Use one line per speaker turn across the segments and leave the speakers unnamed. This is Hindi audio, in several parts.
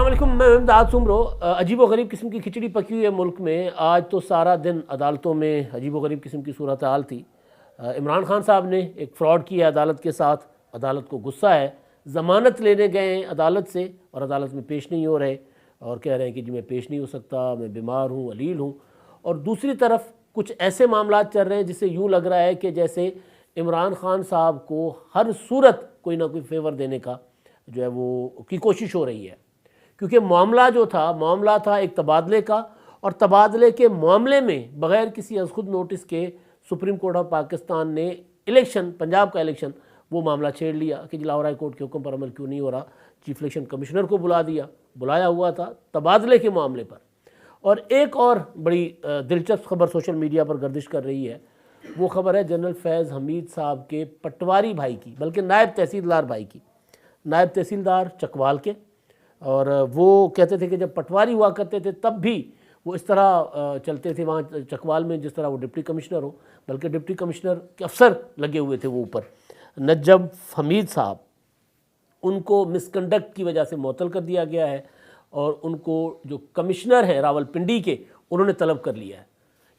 अस्सलाम मैं इमदाद सुमरो। अजीब व गरीब किस्म की खिचड़ी पकी हुई है मुल्क में। आज तो सारा दिन अदालतों में अजीब व गरीब किस्म की सूरत हाल थी। इमरान खान साहब ने एक फ़्रॉड किया अदालत के साथ, अदालत को गुस्सा है, ज़मानत लेने गए हैं अदालत से और अदालत में पेश नहीं हो रहे और कह रहे हैं कि जी मैं पेश नहीं हो सकता, मैं बीमार हूँ, अलील हूँ। और दूसरी तरफ कुछ ऐसे मामला चल रहे हैं जिससे यूँ लग रहा है कि जैसे इमरान खान साहब को हर सूरत कोई ना कोई फेवर देने का जो है वो की कोशिश हो रही है। क्योंकि मामला था एक तबादले का, और तबादले के मामले में बग़ैर किसी खुद नोटिस के सुप्रीम कोर्ट ऑफ पाकिस्तान ने इलेक्शन, पंजाब का इलेक्शन, वो मामला छेड़ लिया कि लाहौर हाई कोर्ट के हुक्म पर अमल क्यों नहीं हो रहा। चीफ इलेक्शन कमिश्नर को बुलाया हुआ था तबादले के मामले पर। और एक और बड़ी दिलचस्प खबर सोशल मीडिया पर गर्दिश कर रही है, वो खबर है जनरल फैज़ हमीद साहब के पटवारी भाई की, बल्कि नायब तहसीलदार भाई की, नायब तहसीलदार चकवाल के। और वो कहते थे कि जब पटवारी हुआ करते थे तब भी वो इस तरह चलते थे वहाँ चकवाल में जिस तरह वो डिप्टी कमिश्नर हो, बल्कि डिप्टी कमिश्नर के अफसर लगे हुए थे वो ऊपर। नजब हमीद साहब, उनको मिसकंडक्ट की वजह से मुअत्तल कर दिया गया है और उनको जो कमिश्नर हैं रावलपिंडी के, उन्होंने तलब कर लिया है।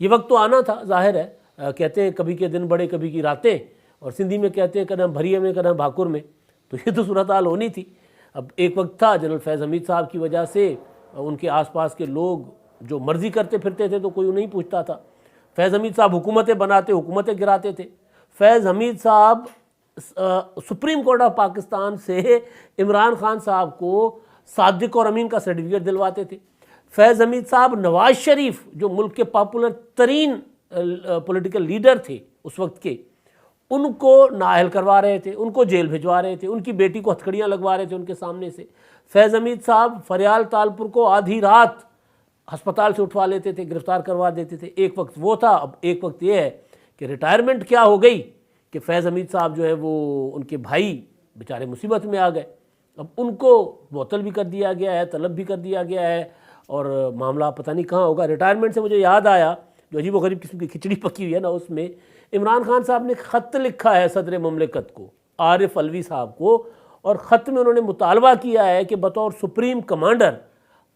ये वक्त तो आना था, जाहिर है। कहते हैं कभी के दिन बड़े कभी की रातें, और सिंधी में कहते हैं कदम भरिए में कदम भाकुर में, तो ये तो सूरत हाल होनी थी। अब एक वक्त था जनरल फैज़ हमीद साहब की वजह से उनके आसपास के लोग जो मर्ज़ी करते फिरते थे तो कोई नहीं पूछता था। फैज़ हमीद साहब हुकूमतें बनाते, हुकूमतें गिराते थे। फैज़ हमीद साहब सुप्रीम कोर्ट ऑफ पाकिस्तान से इमरान खान साहब को सादिक और अमीन का सर्टिफिकेट दिलवाते थे। फैज़ हमीद साहब नवाज शरीफ, जो मुल्क के पॉपुलर तरीन पॉलिटिकल लीडर थे उस वक्त के, उनको नाअहल करवा रहे थे, उनको जेल भिजवा रहे थे, उनकी बेटी को हथकड़ियाँ लगवा रहे थे उनके सामने से। फैज़ हमीद साहब फरियाल तालपुर को आधी रात अस्पताल से उठवा लेते थे, गिरफ़्तार करवा देते थे। एक वक्त वो था। अब एक वक्त ये है कि रिटायरमेंट क्या हो गई कि फैज़ हमीद साहब जो है वो, उनके भाई बेचारे मुसीबत में आ गए। अब उनको मुअत्तल भी कर दिया गया है, तलब भी कर दिया गया है, और मामला पता नहीं कहाँ होगा। रिटायरमेंट से मुझे याद आया, जो अजीब व गरीब किस्म की खिचड़ी पकी हुई है ना, उसमें इमरान खान साहब ने ख़त लिखा है सदर ममलिकत को, आरिफ अलवी साहब को, और ख़त में उन्होंने मुतालबा किया है कि बतौर सुप्रीम कमांडर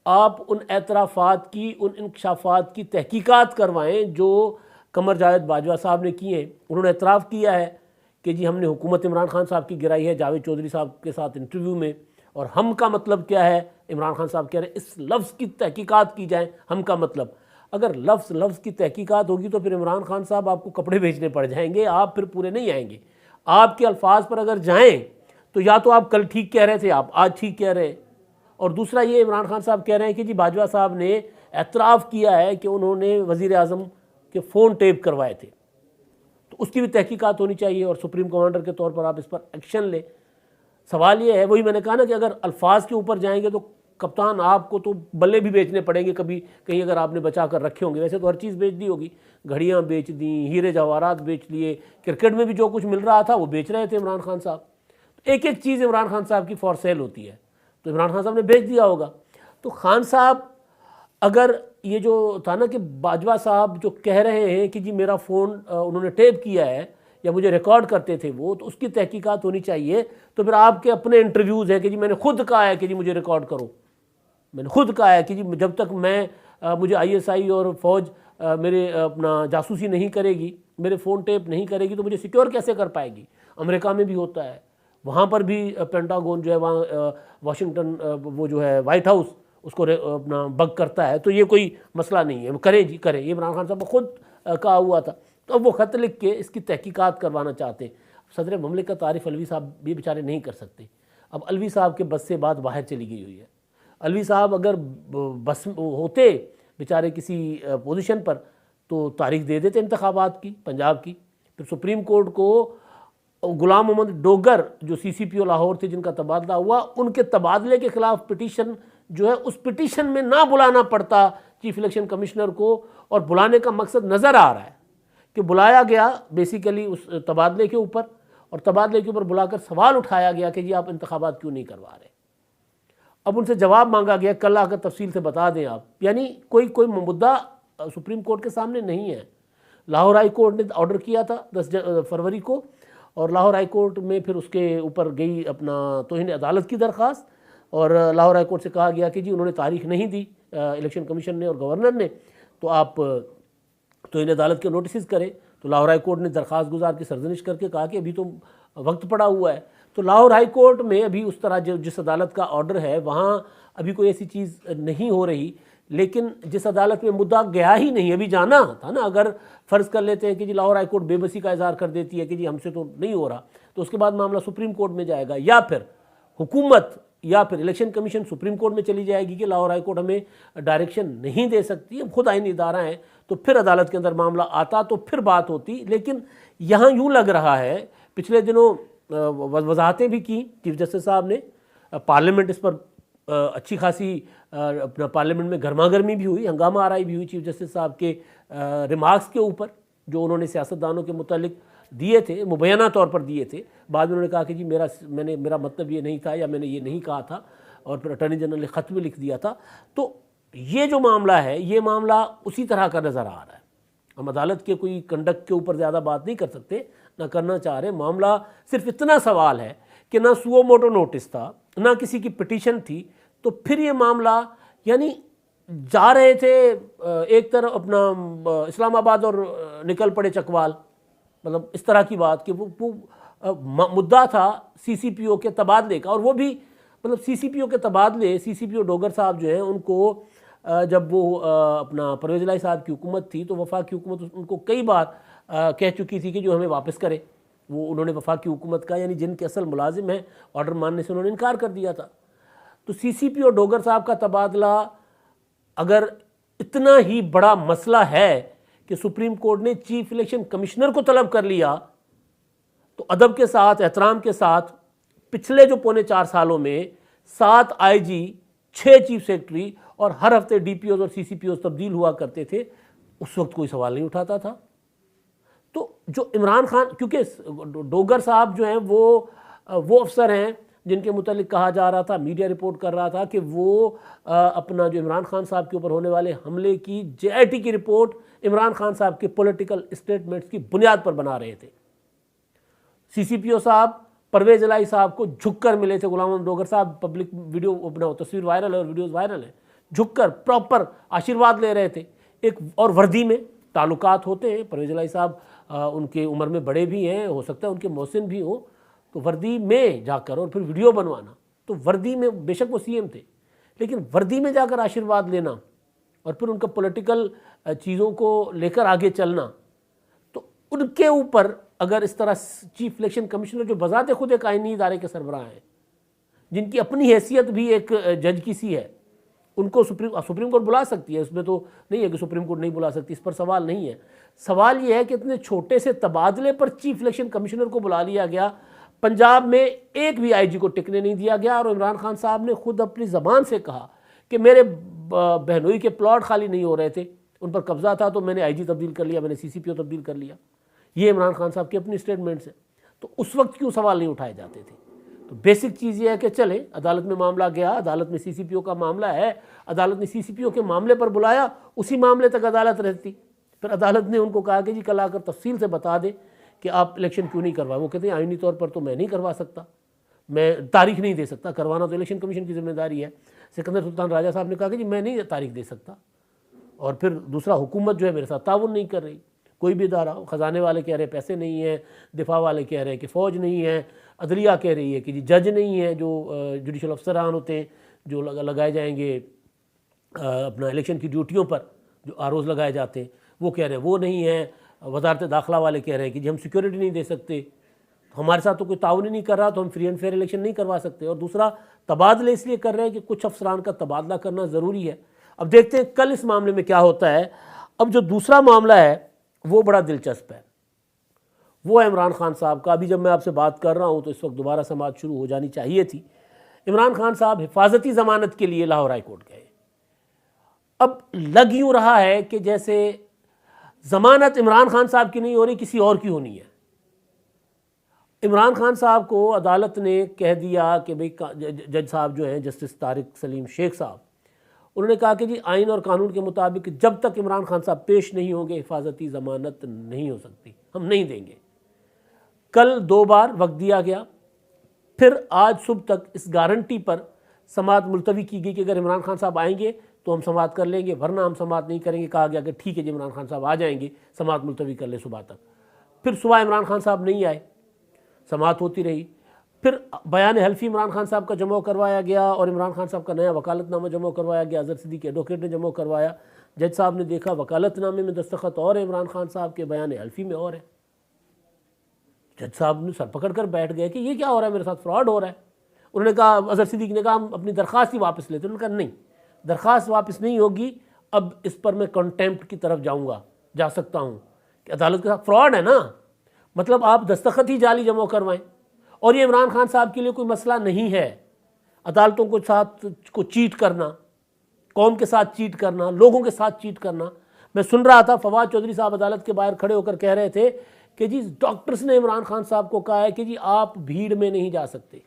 आप उन एतराफ़ात की, उन इंकशाफात की तहकीकात करवाएं जो कमर जावेद बाजवा साहब ने किए हैं। उन्होंने एतराफ़ किया है कि जी हमने हुकूमत इमरान खान साहब की गिराई है जावेद चौधरी साहब के साथ इंटरव्यू में, और हम का मतलब क्या है, इमरान खान साहब कह रहे हैं इस लफ्ज़ की तहकीकात की जाए। हम का मतलब, अगर लफ्ज़ की तहकीकात होगी तो फिर इमरान खान साहब आपको कपड़े बेचने पड़ जाएंगे, आप फिर पूरे नहीं आएंगे। आपके अल्फाज पर अगर जाएं तो या तो आप कल ठीक कह रहे थे, आप आज ठीक कह रहे हैं, और दूसरा ये इमरान खान साहब कह रहे हैं कि जी बाजवा साहब ने एतराफ़ किया है कि उन्होंने वज़ीर आज़म के फ़ोन टेप करवाए थे, तो उसकी भी तहकीकात होनी चाहिए और सुप्रीम कमांडर के तौर पर आप इस पर एक्शन लें। सवाल ये है, वही मैंने कहा ना कि अगर अल्फाज के ऊपर जाएंगे तो कप्तान आपको तो बल्ले भी बेचने पड़ेंगे कभी कहीं, अगर आपने बचा कर रखे होंगे। वैसे तो हर चीज़ बेच दी होगी, घड़ियाँ बेच दी, हीरे जवाहरात बेच लिए, क्रिकेट में भी जो कुछ मिल रहा था वो बेच रहे थे इमरान खान साहब। एक एक चीज़ इमरान खान साहब की फॉर सेल होती है, तो इमरान खान साहब ने बेच दिया होगा। तो खान साहब, अगर ये जो था ना कि बाजवा साहब जो कह रहे हैं कि जी मेरा फ़ोन उन्होंने टेप किया है या मुझे रिकॉर्ड करते थे वो, तो उसकी तहकीकात होनी चाहिए। तो फिर आपके अपने इंटरव्यूज़ हैं कि जी मैंने खुद कहा है कि जी मुझे रिकॉर्ड करो, मैंने खुद कहा है कि जी जब तक मैं मुझे ISI और फ़ौज मेरे अपना जासूसी नहीं करेगी, मेरे फ़ोन टेप नहीं करेगी, तो मुझे सिक्योर कैसे कर पाएगी। अमेरिका में भी होता है, वहाँ पर भी पेंटागन जो है वहाँ वाशिंगटन वो जो है वाइट हाउस उसको अपना बग करता है, तो ये कोई मसला नहीं है, करे जी करे। ये इमरान खान साहब खुद कहा हुआ था। तो अब वो ख़त लिख के इसकी तहकीकात करवाना चाहते हैं। सदर ममलिकत आरिफ अलवी साहब भी बेचारे नहीं कर सकते। अब अलवी साहब के बस से बात बाहर चली गई हुई है। अलवी साहब अगर बस होते बेचारे किसी पोजीशन पर, तो तारीख दे देते इंतखाबात की पंजाब की। फिर सुप्रीम कोर्ट को गुलाम मोहम्मद डोगर जो CCPO लाहौर थे जिनका तबादला हुआ, उनके तबादले के ख़िलाफ़ पिटीशन जो है, उस पिटीशन में ना बुलाना पड़ता चीफ इलेक्शन कमिश्नर को। और बुलाने का मकसद नज़र आ रहा है कि बुलाया गया बेसिकली उस तबादले के ऊपर, और तबादले के ऊपर बुलाकर सवाल उठाया गया कि जी आप इंतखाबात क्यों नहीं करवा रहे। अब उनसे जवाब मांगा गया कल आकर तफसील से बता दें आप, यानी कोई मुद्दा सुप्रीम कोर्ट के सामने नहीं है। लाहौर हाई कोर्ट ने ऑर्डर किया था 10 फरवरी को, और लाहौर हाई कोर्ट में फिर उसके ऊपर गई अपना तौहीन अदालत की दरख्वास्त, और लाहौर हाई कोर्ट से कहा गया कि जी उन्होंने तारीख नहीं दी इलेक्शन कमीशन ने और गवर्नर ने, तो आप तो इन अदालत के नोटिस करें। तो लाहौर हाई कोर्ट ने दरख्वास्त गुजार की सरजनिश करके कहा कि अभी तो वक्त पड़ा हुआ है। तो लाहौर हाई कोर्ट में अभी उस तरह जिस अदालत का ऑर्डर है वहाँ अभी कोई ऐसी चीज़ नहीं हो रही, लेकिन जिस अदालत में मुद्दा गया ही नहीं, अभी जाना था ना, अगर फ़र्ज़ कर लेते हैं कि जी लाहौर हाई कोर्ट बेबसी का इज़हार कर देती है कि जी हमसे तो नहीं हो रहा, तो उसके बाद मामला सुप्रीम कोर्ट में जाएगा, या फिर हुकूमत या फिर इलेक्शन कमीशन सुप्रीम कोर्ट में चली जाएगी कि लाहौर हाई कोर्ट हमें डायरेक्शन नहीं दे सकती, हम खुद आईनी इदारा है, तो फिर अदालत के अंदर मामला आता तो फिर बात होती। लेकिन यहाँ यूँ लग रहा है, पिछले दिनों वजाहतें भी की चीफ जस्टिस साहब ने, पार्लियामेंट इस पर अच्छी खासी अपना पार्लियामेंट में गर्मागर्मी भी हुई, हंगामा आराई भी हुई चीफ जस्टिस साहब के रिमार्क्स के ऊपर जो उन्होंने सियासतदानों के मुतालिक दिए थे, मुबैना तौर पर दिए थे। बाद में उन्होंने कहा कि जी मेरा मतलब ये नहीं था या मैंने ये नहीं कहा था, और फिर अटॉर्नी जनरल ने ख़त भी लिख दिया था। तो ये जो मामला है, ये मामला उसी तरह का नज़र आ रहा है। हम अदालत के कोई कंडक्ट के ऊपर ज़्यादा बात नहीं कर सकते, ना करना चाह रहे। मामला सिर्फ इतना सवाल है कि ना सुओ मोटो नोटिस था, ना किसी की पिटीशन थी, तो फिर ये मामला यानी जा रहे थे एक तरफ अपना इस्लामाबाद और निकल पड़े चकवाल, मतलब इस तरह की बात कि वो मुद्दा था सीसीपीओ के तबादले का, और वो भी मतलब सीसीपीओ के तबादले, सीसीपीओ डोगर साहब जो हैं उनको जब वो अपना परवेज़ इलाही साहब की हुकूमत थी तो वफाकी हुकूमत उनको कई बार कह चुकी थी कि जो हमें वापस करे। वो उन्होंने वफाकी हुकूमत का यानी जिनके असल मुलाजिम हैं ऑर्डर मानने से उन्होंने इनकार कर दिया था। तो सीसीपीओ डोगर साहब का तबादला अगर इतना ही बड़ा मसला है कि सुप्रीम कोर्ट ने चीफ इलेक्शन कमिश्नर को तलब कर लिया, तो अदब के साथ, एहतराम के साथ, पिछले जो पौने 4 सालों में 7 आईजी, 6 चीफ सेक्रेटरी और हर हफ्ते डीपीओज और सीसीपीओज तब्दील हुआ करते थे, उस वक्त कोई सवाल नहीं उठाता था। तो जो इमरान खान, क्योंकि डोगर साहब जो हैं वो अफसर हैं जिनके मुतालिक कहा जा रहा था, मीडिया रिपोर्ट कर रहा था कि वो अपना जो इमरान खान साहब के ऊपर होने वाले हमले की जेआईटी की रिपोर्ट इमरान खान साहब के पॉलिटिकल स्टेटमेंट्स की बुनियाद पर बना रहे थे। सीसीपीओ साहब परवेज़ इलाही साहब को झुककर मिले थे। गुलाम मोहम्मद डोगर साहब, पब्लिक वीडियो अपना तस्वीर वायरल है और वीडियोज़ वायरल है, झुककर प्रॉपर आशीर्वाद ले रहे थे। एक और वर्दी में ताल्लुकात होते हैं, परवेज़ इलाही साहब उनके उम्र में बड़े भी हैं, हो सकता है उनके मोहसिन भी हो, तो वर्दी में जाकर और फिर वीडियो बनवाना, तो वर्दी में बेशक वो सीएम थे, लेकिन वर्दी में जाकर आशीर्वाद लेना और फिर उनका पॉलिटिकल चीज़ों को लेकर आगे चलना, तो उनके ऊपर अगर इस तरह चीफ इलेक्शन कमिश्नर जो बजाते खुद एक आईनी इदारे के सरबराह हैं, जिनकी अपनी हैसियत भी एक जज की सी है, उनको सुप्रीम कोर्ट बुला सकती है, इसमें तो नहीं है कि सुप्रीम कोर्ट नहीं बुला सकती, इस पर सवाल नहीं है। सवाल ये है कि इतने छोटे से तबादले पर चीफ इलेक्शन कमिश्नर को बुला लिया गया। पंजाब में एक भी आईजी को टिकने नहीं दिया गया, और इमरान खान साहब ने खुद अपनी ज़बान से कहा कि मेरे बहनोई के प्लॉट खाली नहीं हो रहे थे, उन पर कब्जा था, तो मैंने आईजी तब्दील कर लिया, मैंने सीसीपीओ तब्दील कर लिया। ये इमरान खान साहब की अपनी स्टेटमेंट्स है। तो उस वक्त क्यों सवाल नहीं उठाए जाते थे? तो बेसिक चीज़ ये है कि चले, अदालत में मामला गया, अदालत में सीसीपीओ का मामला है, अदालत ने सीसीपीओ के मामले पर बुलाया, उसी मामले तक अदालत रहती। फिर अदालत ने उनको कहा कि जी कल आकर तफसील से बता दें कि आप इलेक्शन क्यों नहीं करवाए। वो कहते हैं आईनी तौर पर तो मैं नहीं करवा सकता, मैं तारीख नहीं दे सकता, करवाना तो इलेक्शन कमीशन की जिम्मेदारी है। सिकंदर सुल्तान राजा साहब ने कहा कि जी मैं नहीं तारीख दे सकता, और फिर दूसरा हुकूमत जो है मेरे साथ ताउन नहीं कर रही, कोई भी इदारा, ख़जाने वाले कह रहे हैं पैसे नहीं है, दिफा वाले कह रहे हैं कि फ़ौज नहीं है, अदलिया कह रही है कि जी जज नहीं है, जो जुडिशल अफसरान होते हैं जो लगाए जाएंगे अपना इलेक्शन की ड्यूटियों पर, जो आरोज़ लगाए जाते हैं, वो कह रहे हैं वो नहीं है। वजारत दाखिला वाले कह रहे हैं कि जी हम सिक्योरिटी नहीं दे सकते, हमारे साथ तो कोई ताउन ही नहीं कर रहा, तो हम फ्री एंड फेयर इलेक्शन नहीं करवा सकते। और दूसरा, तबादले इसलिए कर रहे हैं कि कुछ अफसरान का तबादला करना ज़रूरी है। अब देखते हैं कल इस मामले में क्या होता है। अब जो दूसरा मामला है वो बड़ा दिलचस्प है, वो है इमरान खान साहब का। अभी जब मैं आपसे बात कर रहा हूँ तो इस वक्त दोबारा समाअत शुरू हो जानी चाहिए थी। इमरान खान साहब हिफाजती ज़मानत के लिए लाहौर हाई कोर्ट गए। अब लग यूँ रहा है कि जैसे ज़मानत इमरान खान साहब की नहीं हो रही, किसी और की होनी है। इमरान खान साहब को अदालत ने कह दिया कि भाई, जज साहब जो हैं जस्टिस तारिक सलीम शेख साहब, उन्होंने कहा कि जी आइन और कानून के मुताबिक जब तक इमरान खान साहब पेश नहीं होंगे हिफाजती ज़मानत नहीं हो सकती, हम नहीं देंगे। कल 2 बार वक्त दिया गया, फिर आज सुबह तक इस गारंटी पर समाअत मुलतवी की गई कि अगर इमरान खान साहब आएंगे तो हम समाअत कर लेंगे, वरना हम समाअत नहीं करेंगे। कहा गया कि ठीक है जी, इमरान खान साहब आ जाएंगे, समाअत मुलतवी कर ले सुबह तक। फिर सुबह इमरान खान साहब नहीं आए, समाअत होती रही। फिर बयान हल्फी इमरान खान साहब का जमा करवाया गया और इमरान खान साहब का नया वकालतनामा जमा करवाया गया, अजहर सिद्दीकी एडवोकेट ने जमा करवाया। जज साहब ने देखा वकालतनामे में दस्तखत और है, इमरान खान साहब के बयान हल्फी में और है। जज साहब ने सर पकड़ कर बैठ गए कि ये क्या हो रहा है, मेरे साथ फ्रॉड हो रहा है। उन्होंने कहा, अजहर सिद्दीकी ने कहा हम अपनी दरख्वास्त ही वापस लेते। उन्होंने कहा नहीं, दरख्वास्त वापस नहीं होगी, अब इस पर मैं कंटेम्प्ट की तरफ जाऊँगा, जा सकता हूँ कि अदालत के साथ फ्रॉड है ना, मतलब आप दस्तखत ही जाली जमा करवाएं। और ये इमरान खान साहब के लिए कोई मसला नहीं है अदालतों को साथ को चीट करना, कौम के साथ चीट करना, लोगों के साथ चीट करना। मैं सुन रहा था फवाद चौधरी साहब अदालत के बाहर खड़े होकर कह रहे थे कि जी डॉक्टर्स ने इमरान खान साहब को कहा है कि जी आप भीड़ में नहीं जा सकते।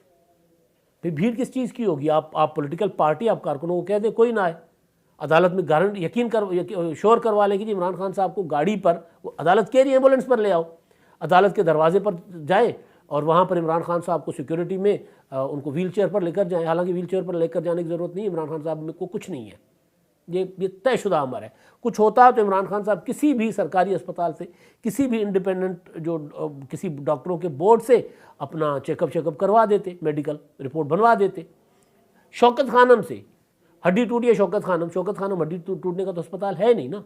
फिर भीड़ किस चीज़ की होगी? आप पॉलिटिकल पार्टी, आप कारकुनों को कह दें कोई ना आए, अदालत में गारंटी श्योर करवा लें कि जी इमरान खान साहब को गाड़ी पर, वो अदालत कह रही है एम्बुलेंस पर ले आओ, अदालत के दरवाजे पर जाए और वहाँ पर इमरान खान साहब को सिक्योरिटी में उनको व्हील चेयर पर लेकर जाएं। हालांकि व्हील चेयर पर लेकर जाने की ज़रूरत नहीं, इमरान खान साहब को कुछ नहीं है, ये तयशुदा अमर है। कुछ होता तो इमरान खान साहब किसी भी सरकारी अस्पताल से, किसी भी इंडिपेंडेंट जो किसी डॉक्टरों के बोर्ड से अपना चेकअप करवा देते, मेडिकल रिपोर्ट बनवा देते। शौकत खानम से हड्डी टूटी है, शौकत खानम हड्डी टूटने का तो अस्पताल है नहीं ना,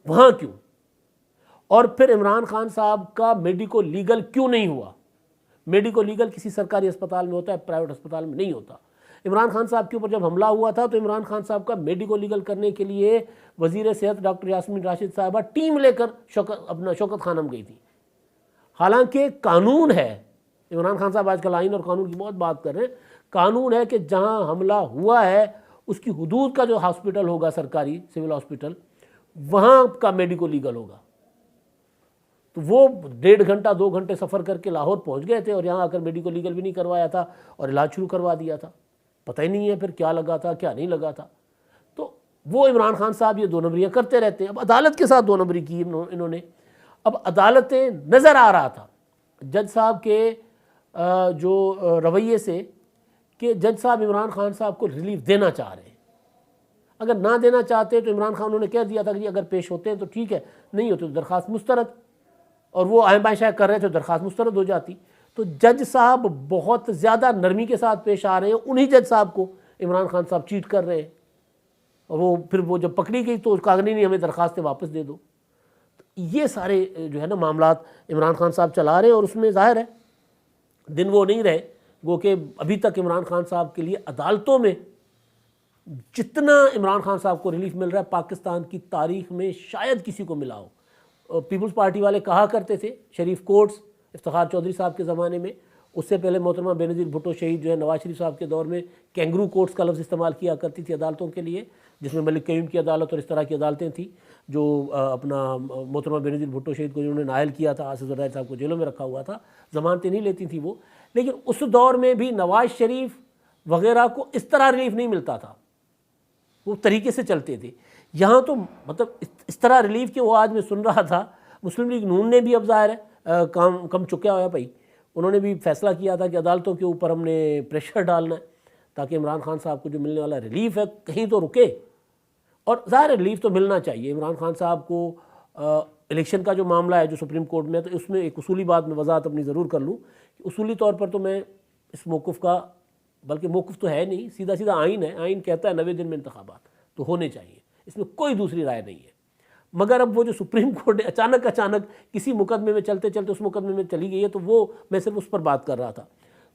वहाँ क्यों? और फिर इमरान खान साहब का मेडिको लीगल क्यों नहीं हुआ? मेडिको लीगल किसी सरकारी अस्पताल में होता है, प्राइवेट अस्पताल में नहीं होता। इमरान खान साहब के ऊपर जब हमला हुआ था तो इमरान खान साहब का मेडिको लीगल करने के लिए वजीर सेहत डॉक्टर यास्मीन राशिद साहबा टीम लेकर शौकत खानम गई थी। हालांकि कानून है, इमरान खान साहब आजकल आइन और कानून की बहुत बात कर रहे हैं, कानून है कि जहां हमला हुआ है उसकी हुदूद का जो हॉस्पिटल होगा, सरकारी सिविल हॉस्पिटल, वहां का मेडिको लीगल होगा। तो वो 1.5 घंटा 2 घंटे सफ़र करके लाहौर पहुंच गए थे और यहाँ आकर मेडिको लीगल भी नहीं करवाया था और इलाज शुरू करवा दिया था। पता ही नहीं है फिर क्या लगा था क्या नहीं लगा था। तो वो इमरान खान साहब ये 2 नंबरियाँ करते रहते हैं। अब अदालत के साथ 2 नंबरी की इन्होंने। अब अदालतें नज़र आ रहा था जज साहब के जो रवैये से कि जज साहब इमरान खान साहब को रिलीफ देना चाह रहे हैं। अगर ना देना चाहते तो इमरान खान उन्होंने कह दिया था कि अगर पेश होते हैं तो ठीक है, नहीं होते तो दरख्वास्त मुस्तरद, और वो आए बाएं शायद कर रहे थे तो दरख्वास्त मुस्तरद हो जाती। तो जज साहब बहुत ज़्यादा नरमी के साथ पेश आ रहे हैं, उन्हीं जज साहब को इमरान खान साहब चीट कर रहे हैं। और वो जब पकड़ी गई तो कहा नहीं हमें दरख्वास्तें वापस दे दो। तो ये सारे जो है ना मामलात इमरान खान साहब चला रहे हैं और उसमें ज़ाहिर है दिन वो नहीं रहे वो कि अभी तक इमरान खान साहब के लिए अदालतों में जितना इमरान खान साहब को रिलीफ मिल रहा है पाकिस्तान की तारीख में शायद किसी को मिला हो। पीपल्स पार्टी वाले कहा करते थे शरीफ कोर्ट्स इफ्तिखार चौधरी साहब के ज़माने में, उससे पहले मोहतरमा बेनज़ीर भुट्टो शहीद जो है नवाज शरीफ साहब के दौर में कैंगरू कोर्ट्स का लफ्ज़ इस्तेमाल किया करती थी अदालतों के लिए, जिसमें मलिक कयूम की अदालत और इस तरह की अदालतें थी। जो अपना मोहतरमा बेनज़ीर भुट्टो शहीद को जिन्होंने नायल किया था, आसिफ ज़रदारी साहब को जेलों में रखा हुआ था, ज़मानतें नहीं लेती थी वो। लेकिन उस दौर में भी नवाज शरीफ वगैरह को इस तरह रिलीफ नहीं मिलता था, वो तरीके से चलते थे। यहाँ तो मतलब इस तरह रिलीफ के वो आज मैं सुन रहा था मुस्लिम लीग नून ने भी अब ज़ाहिर है काम कम चुका हुआ भाई, उन्होंने भी फैसला किया था कि अदालतों के ऊपर हमने प्रेशर डालना है ताकि इमरान खान साहब को जो मिलने वाला रिलीफ है कहीं तो रुके। और ज़ाहिर रिलीफ तो मिलना चाहिए इमरान खान साहब को। इलेक्शन का जो मामला है जो सुप्रीम कोर्ट में, तो उसमें एक उसूली बात मैं वजाहत अपनी ज़रूर कर लूँ कि उसूली तौर पर तो मैं इस मौक़िफ़ का, बल्कि मौक़िफ़ तो है नहीं, सीधा सीधा आइन है, आइन कहता है 90 दिन में इंतखाबात तो होने चाहिए, इसमें कोई दूसरी राय नहीं है। मगर अब वो जो सुप्रीम कोर्ट अचानक किसी मुकदमे में चलते चलते उस मुकदमे में चली गई है, तो वो मैं सिर्फ उस पर बात कर रहा था।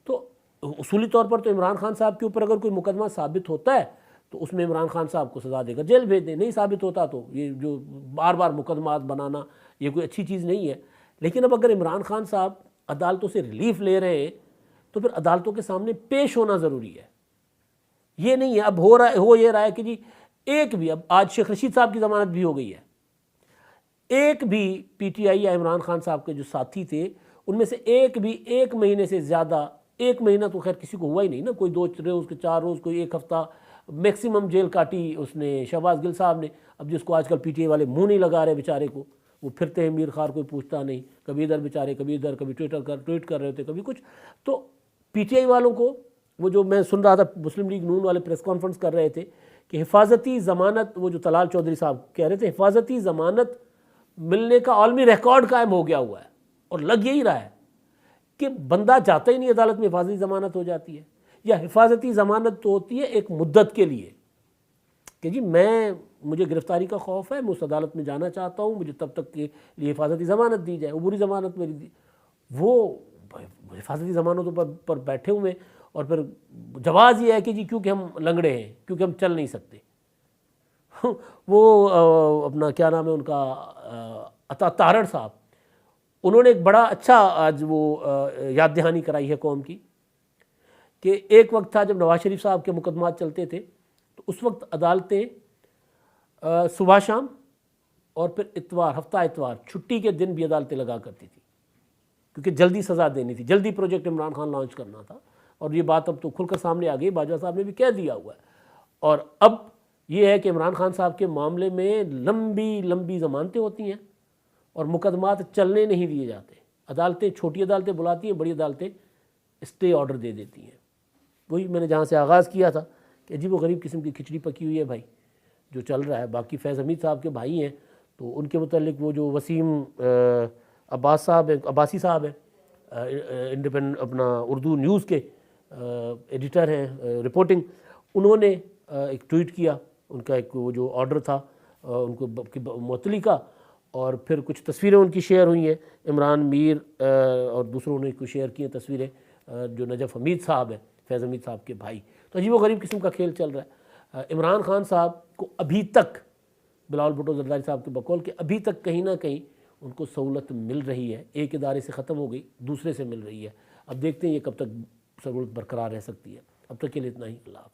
तो उसूली तौर पर तो इमरान खान साहब के ऊपर अगर कोई मुकदमा साबित होता है तो उसमें इमरान खान साहब को सज़ा देकर जेल भेज दें, नहीं साबित होता तो ये जो बार बार मुकदमात बनाना ये कोई अच्छी चीज़ नहीं है। लेकिन अब अगर इमरान खान साहब अदालतों से रिलीफ ले रहे हैं तो फिर अदालतों के सामने पेश होना ज़रूरी है। ये नहीं है अब हो ये रहा है कि जी एक भी, अब आज शेख रशीद साहब की ज़मानत भी हो गई है, एक भी पीटीआई या इमरान खान साहब के जो साथी थे उनमें से एक भी 1 महीने से ज़्यादा, 1 महीना तो खैर किसी को हुआ ही नहीं ना, कोई 2 रोज़ के 4 रोज़, कोई 1 हफ़्ता मैक्सिमम जेल काटी उसने शहबाज गिल साहब ने। अब जिसको आजकल पीटीआई वाले मुंह नहीं लगा रहे बेचारे को, वो फिरते हैं मीर खार, कोई पूछता नहीं, कभी इधर बेचारे, कभी इधर, कभी ट्वीट कर रहे होते, कभी कुछ। तो पीटीआई वालों को वो जो मैं सुन रहा था मुस्लिम लीग नून वाले प्रेस कॉन्फ्रेंस कर रहे थे कि हिफाजती ज़मानत, वो जो तलाल चौधरी साहब कह रहे थे हिफाजती ज़मानत मिलने का आलमी रिकॉर्ड कायम हो गया हुआ है, और लग यही रहा है कि बंदा जाता ही नहीं अदालत में, हिफाजती ज़मानत हो जाती है। या हिफाजती ज़मानत तो होती है एक मुद्दत के लिए कि जी मुझे गिरफ्तारी का खौफ है, मैं उस अदालत में जाना चाहता हूँ, मुझे तब तक के लिए हिफाजती ज़मानत दी जाए, अबूरी ज़मानत मेरी दी। वो हिफाजती ज़मानतों पर बैठे हुए, और फिर जवाब ये है कि जी क्योंकि हम लंगड़े हैं, क्योंकि हम चल नहीं सकते। वो अपना क्या नाम है उनका, अता तारड़ साहब, उन्होंने एक बड़ा अच्छा आज वो याद दहानी कराई है कौम की कि एक वक्त था जब नवाज शरीफ साहब के मुकदमात चलते थे, तो उस वक्त अदालतें सुबह शाम और फिर इतवार, हफ्ता इतवार छुट्टी के दिन भी अदालतें लगा करती थी, क्योंकि जल्दी सज़ा देनी थी, जल्दी प्रोजेक्ट इमरान खान लॉन्च करना था। और ये बात अब तो खुलकर सामने आ गई, बाजवा साहब ने भी कह दिया हुआ है। और अब ये है कि इमरान खान साहब के मामले में लंबी लंबी ज़मानतें होती हैं और मुकदमात चलने नहीं दिए जाते। अदालतें, छोटी अदालतें बुलाती हैं, बड़ी अदालतें स्टे ऑर्डर दे देती हैं। वही मैंने जहाँ से आगाज़ किया था कि अजीब व गरीब किस्म की खिचड़ी पकी हुई है भाई, जो चल रहा है। बाकी फैज़ हमीद साहब के भाई हैं, तो उनके मुतालिक वो जो वसीम अब्बास साहब है, अब्बासी साहब है, इंडिपेंडेंट अपना उर्दू न्यूज़ के एडिटर हैं रिपोर्टिंग, उन्होंने एक ट्वीट किया, उनका एक वो जो ऑर्डर था उनको मुअत्तली का, और फिर कुछ तस्वीरें उनकी शेयर हुई हैं, इमरान मीर और दूसरों ने कुछ शेयर की हैं तस्वीरें, जो नजफ़ हमीद साहब हैं, फैज़ हमीद साहब के भाई। तो अजीब व गरीब किस्म का खेल चल रहा है। इमरान खान साहब को अभी तक, बिलावल भुट्टो ज़रदारी साहब के बकौल के, अभी तक कहीं ना कहीं उनको सहूलत मिल रही है। एक इदारे से ख़त्म हो गई, दूसरे से मिल रही है। अब देखते हैं ये कब तक सहूलत बरकरार रह सकती है। अब तक के लिए इतना ही। अल्लाह।